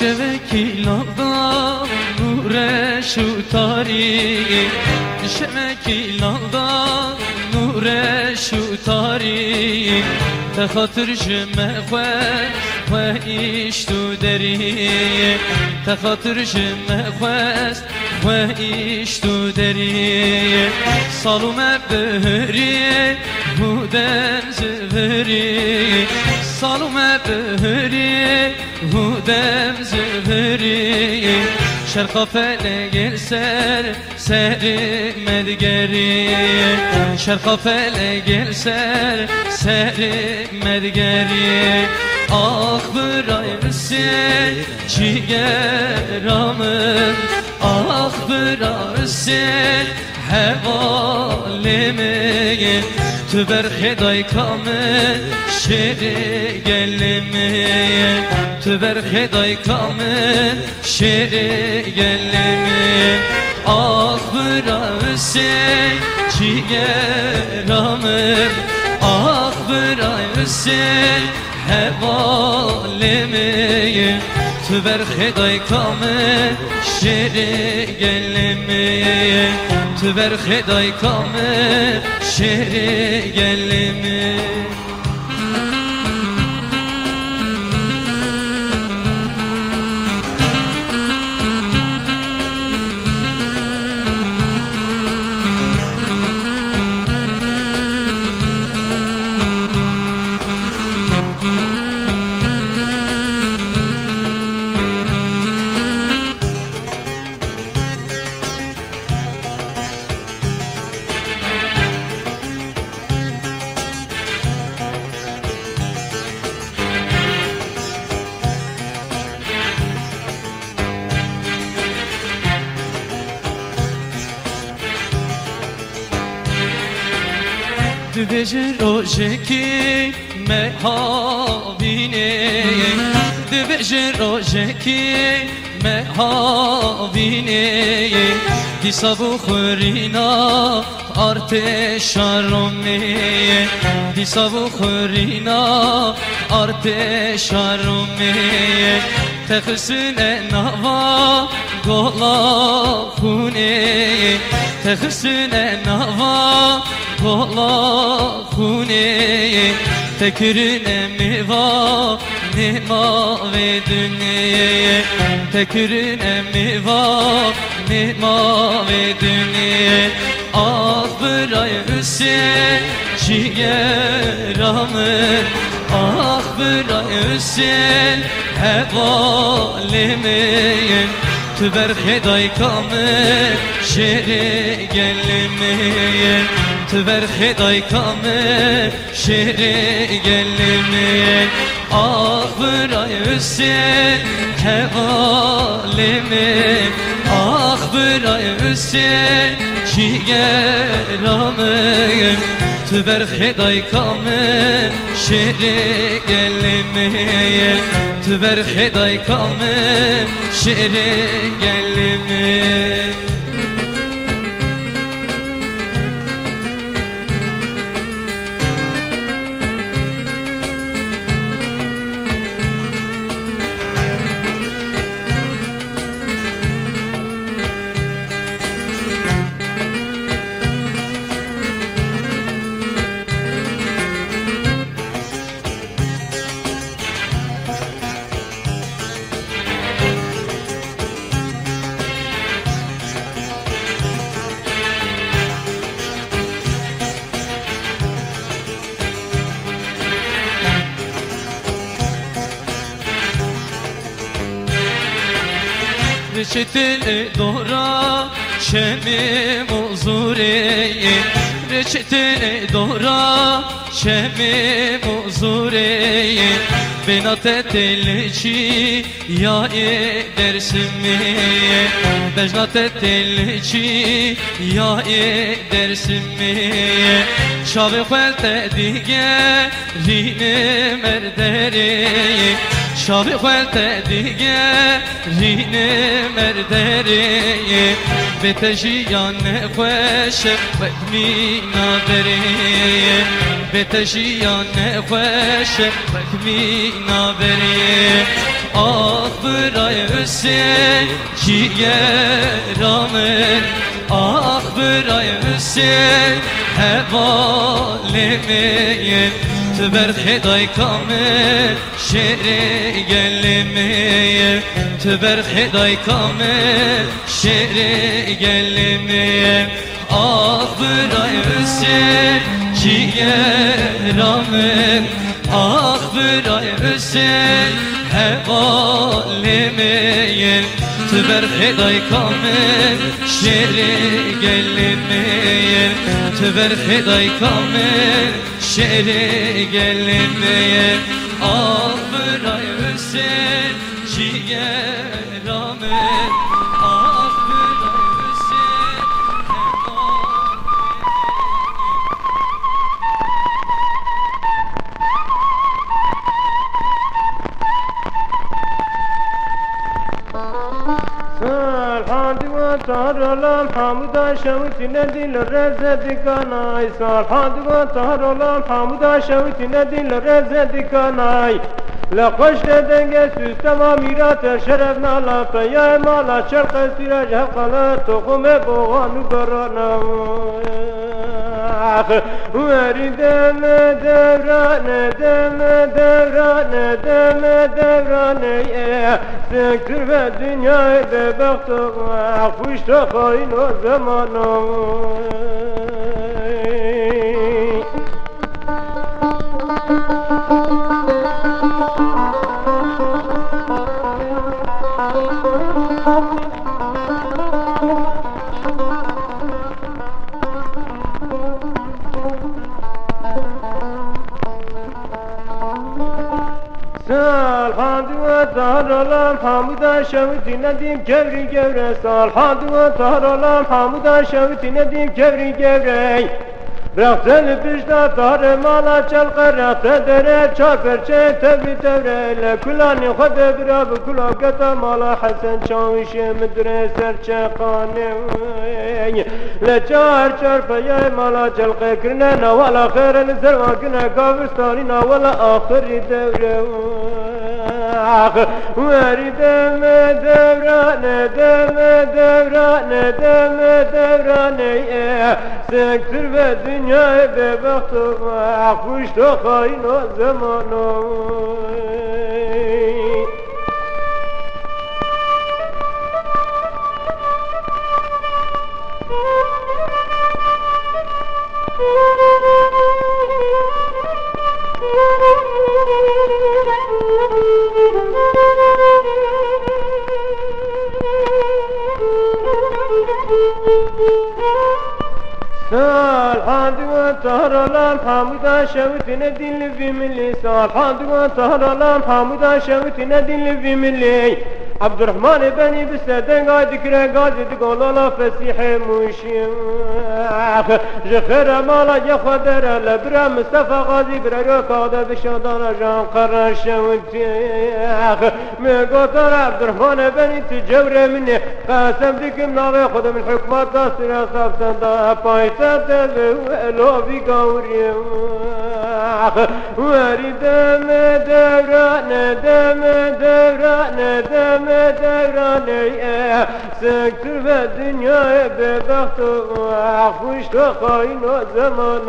شبکی لالدا نور شوتاری شبکی لالدا نور شوتاری تخاطر جمع خویش تو دری تخاطر جمع خویش تو دری سالوم بهری هودم زهری سالوم بهری هودم زهری شرقا فلگل سر مدگری شرقا فلگل سر مدگری آخ برایرسın ciğeramın آخ برایرسın hevalimi تبر خدای کامل شعر گلمی تبر خدای کامل شعر گلمی آخ برایرسın ciğeramın آخ برایرسın hevalimi تبر خدای کامل شعر گلمی تبر خدای کامل شعر گلمی Dibece rojeki mehavine Dibece rojeki mehavine Disa bukhurina arteşarome Disa bukhurina arteşarome Tekhsine nava gola khune Tekhsine nava gola khune Tekrine mi va nima ve dünye Tekrine mi va nima ve dünye Ah bırayırsın ciğeramın Ah bırayırsın hevalimin Tüber xeday kamil şe'ri gelmeyin Tüber xeday kamil şe'ri gelmeyin Ah bırayırsın hevalimin Ah bırayırsın ciğeramın Tüber xeday kamil şe'ri gelmeyin Tüber xeday kamil şe'ri gelmeyin Reçeteli doğra şemi muzureyi Reçeteli doğra şemi muzureyi Benat etelici ya edersin mi Benat etelici ya edersin mi Şavi kvelte digerini merderi Şavi kvelte digerini merderi Beteji yanne kweşe bekmina deri بتشیان خوش رکمی نابری آخ برای حسین چیه رامن آخ برای حسین حوالی مین تبر خدای کامل شعر گلمه تبر خدای کامل شعر گلمه آخ برای حسین چیه رامن آخ برای حسین حوالی مین تبر خدای کامل شعر گلمه تبر خدای کامل شعر گلمه آخ برای حسین چیه رامن آخ برای حسین الحمد وطهر الله حمد شوت ندل الرزد كناي الحمد وطهر الله حمد شوت ندل الرزد كناي لقش دنگ سوستما میرات شرفنا لا فيا مالا شرق سراج حقلا تقوم بوغان برانا ورد دم دوران دم دوران دم دوران سكر في الدنيا ببخت خوش تخاين وزمان الحمد وطهر الله حمد شوت نديم كبري كبري الحمد وطهر الله حمد شوت نديم كبري كبري رفتن پیشتا تار مالا چلق رفت دره چاپر چه تبی تبره لکلانی خود برا بکلا کتا مالا حسن چاوش مدره سر چقانه لچار چار پیای مالا چلق کرنه نوالا خیر نزروا کنه کافستانی نوالا آخری دوره وری دم دوران دم دوران دم دوران سکتر به دنیای به بخت و خوش تو خواهین و زمانو الحمد وطهر الله حمد شوت ندل في ملي الحمد وطهر الله حمد شوت ندل في ملي عبد الرحمن بني بسدن قاعد كره قاعد تقول الله فسيح مشيخ جخر مالا يخدر لبرا مصطفى غازي برا قاعد بشادان جان قرن شوتيخ مقطر عبد الرحمن بني تجور مني قاسم ديكم نار خد من حكمات داستر صاحب سندا بايتات لو في قوري وري دم دوران دم دوران دم دوران سكتر في الدنيا ببخت وخوش تخاين وزمان